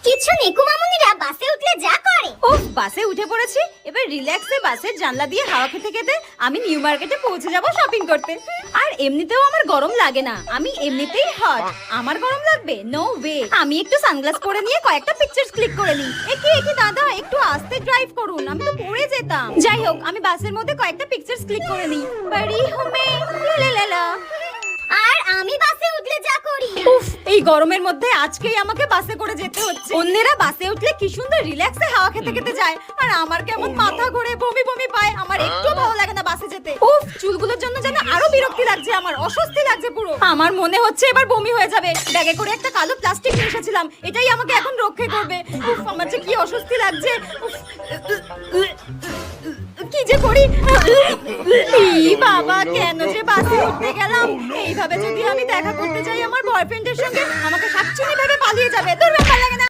কিছু নেই, কুমামুনিরা বাসে উঠলে যা করে। উফ, বাসে উঠে পড়েছি। এবার রিল্যাক্সে বাসের জানলা দিয়ে হাওয়া খেতে খেতে আমি নিউ মার্কেটে পৌঁছে যাব শপিং করতে। আর এমনিতেও আমার গরম লাগে না, আমি এমনিতেই হট। আমার গরম লাগবে? No way. আমি একটু সানগ্লাস পরে নিয়ে কয়েকটা পিকচার্স ক্লিক করে নিই। একি দাদা, একটু আস্তে ড্রাইভ করুন, আমি তো পড়ে যেতাম। যাই হোক, আমি বাসের মধ্যে কয়েকটা পিকচার্স ক্লিক করে নিই। বাড়ি হোমে লা। আর আমি বাসে উঠলে যা করি। উফ, এই গরমের মধ্যে আজকেই আমাকে বাসে করে যেতে হচ্ছে। অন্যেরা বাসে উঠলে কি সুন্দর রিল্যাক্সে হাওয়া খেতে খেতে যায়, আর আমার কেমন মাথা ঘুরে বমি বমি পায়। আমার একটু ভালো লাগে না বাসে যেতে। উফ, চুলগুলোর জন্য যেন আরো বিরক্তি লাগছে, আমার অস্বস্তি লাগছে পুরো। আমার মনে হচ্ছে এবার বমি হয়ে যাবে। ব্যাগে করে একটা কালো প্লাস্টিক নিয়ে এসেছিলাম, এটাই আমাকে এখন রক্ষা করবে। উফ, আমার যে কি অস্বস্তি লাগছে। উফ, কি যে করি। বাবা, কেন যে বাসে উঠতে গেলাম। এইভাবে যদি আমি দেখা করতে যাই আমার বয়ফ্রেন্ডের সঙ্গে, আমাকে শাকচুনি ভেবে পালিয়ে যাবে। তোর ব্যাপার লাগে না।